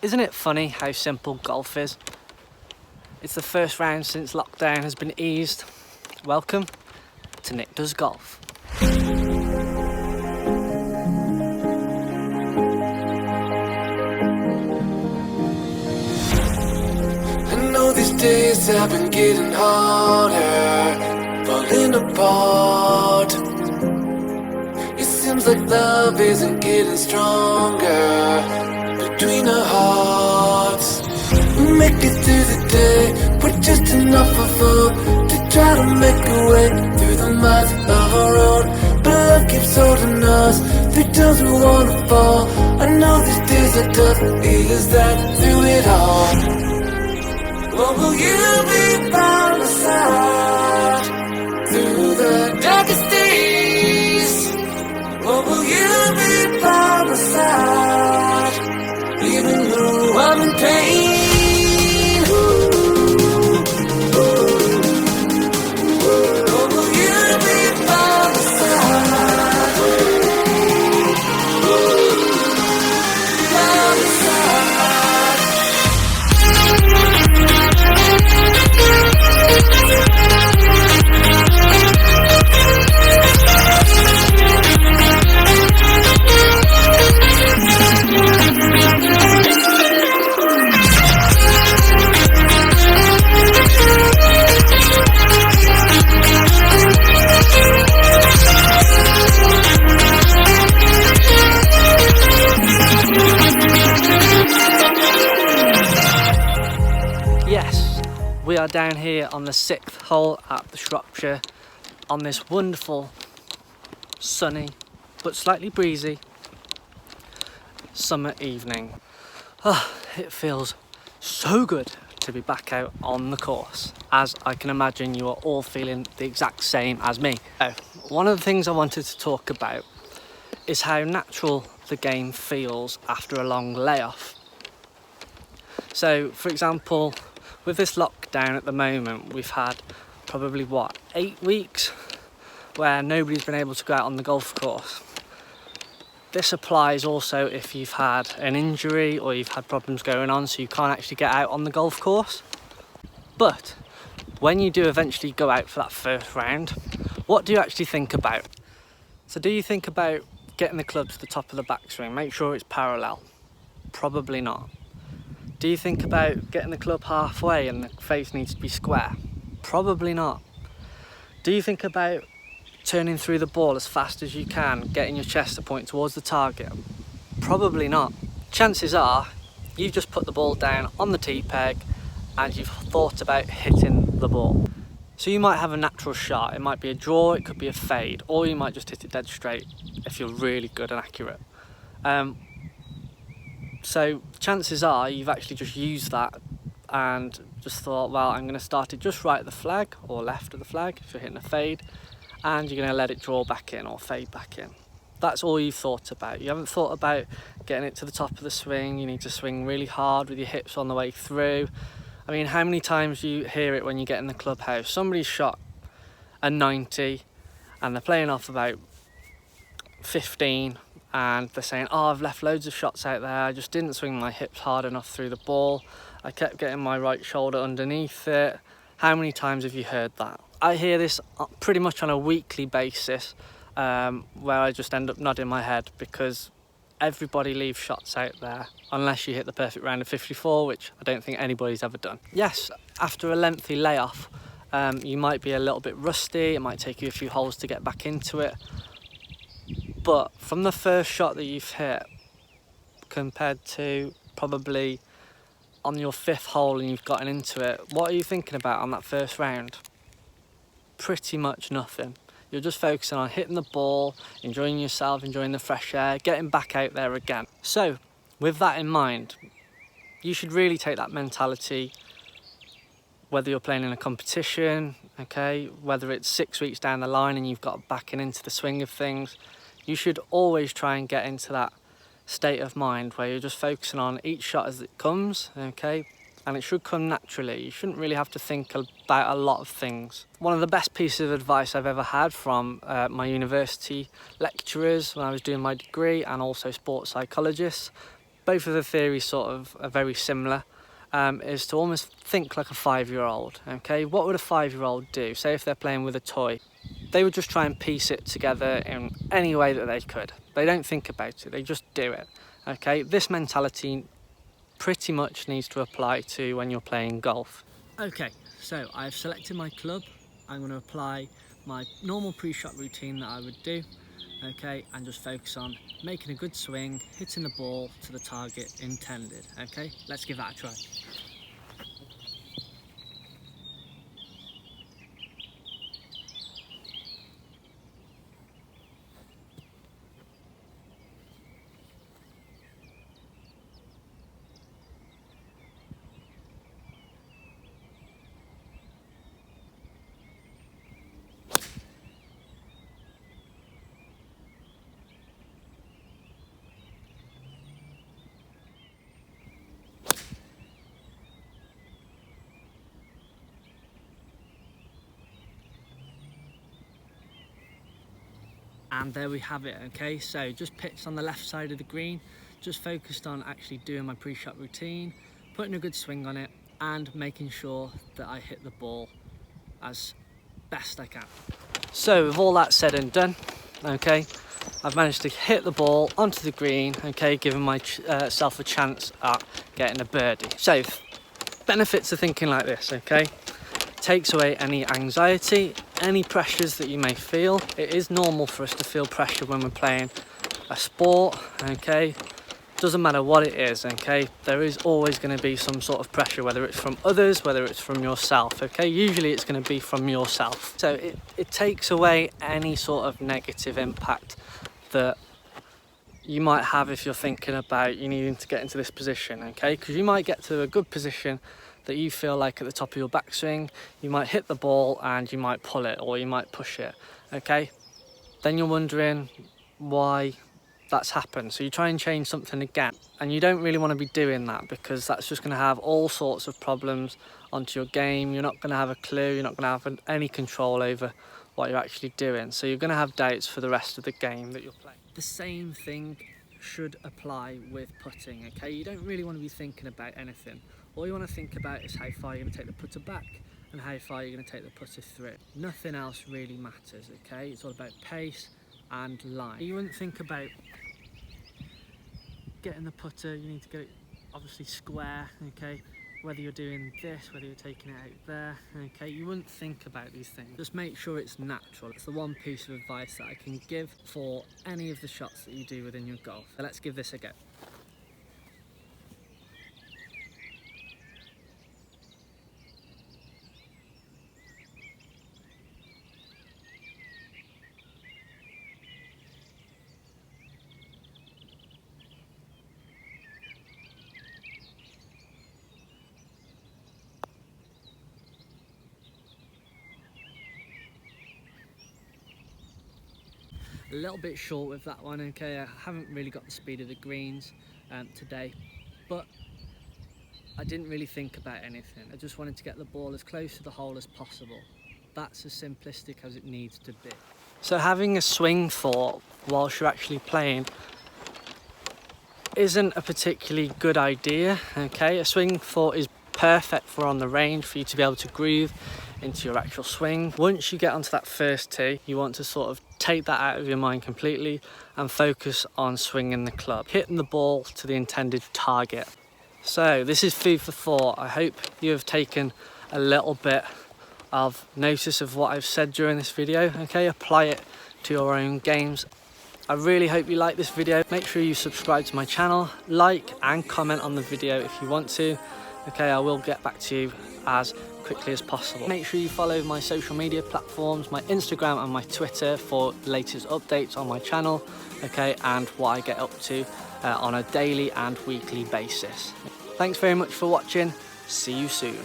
Isn't it funny how simple golf is? It's the first round since lockdown has been eased. Welcome to Nick Does Golf. I know these days have been getting harder, falling apart. It seems like love isn't getting stronger between our hearts. We make it through the day with just enough of hope to try to make a way through the miles of our road. But love keeps holding us through times we wanna fall. I know these days are tough, is that through it all? Or will you be by my side through the darkest days? Or will you be by my side even though I'm in pain? Or will you be by my side? By my side. Yes, we are down here on the 6th hole at the Shropshire on this wonderful, sunny, but slightly breezy summer evening. It feels so good to be back out on the course, as I can imagine you are all feeling the exact same as me. One of the things I wanted to talk about is how natural the game feels after a long layoff. So, for example, with this lockdown at the moment, we've had probably 8 weeks where nobody's been able to go out on the golf course. This applies also if you've had an injury or you've had problems going on so you can't actually get out on the golf course. But when you do eventually go out for that first round, what do you actually think about? So do you think about getting the club to the top of the backswing, make sure it's parallel? Probably not. Do you think about getting the club halfway and the face needs to be square? Probably not. Do you think about turning through the ball as fast as you can, getting your chest to point towards the target? Probably not. Chances are you've just put the ball down on the tee peg and you've thought about hitting the ball. So you might have a natural shot. It might be a draw, it could be a fade, or you might just hit it dead straight if you're really good and accurate. So chances are you've actually just used that and just thought, well, I'm going to start it just right at the flag or left of the flag if you're hitting a fade, and you're going to let it draw back in or fade back in. That's all you've thought about. You haven't thought about getting it to the top of the swing. You need to swing really hard with your hips on the way through. I mean, how many times do you hear it when you get in the clubhouse? Somebody's shot a 90 and they're playing off about 15 and they're saying, oh, I've left loads of shots out there, I just didn't swing my hips hard enough through the ball, I kept getting my right shoulder underneath it. How many times have you heard that? I hear this pretty much on a weekly basis, where I just end up nodding my head because everybody leaves shots out there unless you hit the perfect round of 54, which I don't think anybody's ever done. Yes, after a lengthy layoff, you might be a little bit rusty, it might take you a few holes to get back into it, but from the first shot that you've hit compared to probably on your 5th hole and you've gotten into it, what are you thinking about on that first round? Pretty much nothing. You're just focusing on hitting the ball, enjoying yourself, enjoying the fresh air, getting back out there again. So with that in mind, you should really take that mentality, whether you're playing in a competition, okay, whether it's 6 weeks down the line and you've got backing into the swing of things, you should always try and get into that state of mind where you're just focusing on each shot as it comes, okay, and it should come naturally. You shouldn't really have to think about a lot of things. One of the best pieces of advice I've ever had from my university lecturers when I was doing my degree, and also sports psychologists, both of the theories sort of are very similar, is to almost think like a 5-year-old. Okay, what would a 5-year-old do? Say if they're playing with a toy, they would just try and piece it together in any way that they could. They don't think about it, they just do it. Okay, this mentality pretty much needs to apply to when you're playing golf. Okay, so I've selected my club. I'm going to apply my normal pre-shot routine that I would do, okay, and just focus on making a good swing, hitting the ball to the target intended. Okay, let's give that a try. And there we have it. Okay, so just pitched on the left side of the green, just focused on actually doing my pre-shot routine, putting a good swing on it and making sure that I hit the ball as best I can. So with all that said and done, okay, I've managed to hit the ball onto the green, okay, giving myself a chance at getting a birdie. So benefits of thinking like this, okay, takes away any anxiety, any pressures that you may feel. It is normal for us to feel pressure when we're playing a sport, okay? Doesn't matter what it is, okay? There is always going to be some sort of pressure, whether it's from others, whether it's from yourself, okay? Usually it's going to be from yourself. So it takes away any sort of negative impact that you might have if you're thinking about you needing to get into this position, okay? Because you might get to a good position that you feel like at the top of your backswing, you might hit the ball and you might pull it or you might push it, okay? Then you're wondering why that's happened. So you try and change something again, and you don't really want to be doing that because that's just going to have all sorts of problems onto your game. You're not going to have a clue, you're not going to have any control over what you're actually doing. So you're going to have doubts for the rest of the game that you're playing. The same thing should apply with putting, okay? You don't really want to be thinking about anything. All you want to think about is how far you're going to take the putter back and how far you're going to take the putter through. Nothing else really matters, okay? It's all about pace and line. You wouldn't think about getting the putter, you need to get it obviously square, okay? Whether you're doing this, whether you're taking it out there, okay? You wouldn't think about these things. Just make sure it's natural. It's the one piece of advice that I can give for any of the shots that you do within your golf. So let's give this a go. A little bit short with that one, okay? I haven't really got the speed of the greens today, but I didn't really think about anything. I just wanted to get the ball as close to the hole as possible. That's as simplistic as it needs to be. So having a swing thought whilst you're actually playing isn't a particularly good idea, okay? A swing thought is perfect for on the range, for you to be able to groove into your actual swing. Once you get onto that first tee, you want to sort of take that out of your mind completely and focus on swinging the club, hitting the ball to the intended target. So this is food for thought. I hope you have taken a little bit of notice of what I've said during this video, okay? Apply it to your own games. I really hope you like this video. Make sure you subscribe to my channel, like and comment on the video if you want to. Okay, I will get back to you as quickly as possible. Make sure you follow my social media platforms, my Instagram and my Twitter for the latest updates on my channel, okay, and what I get up to on a daily and weekly basis. Thanks very much for watching. See you soon.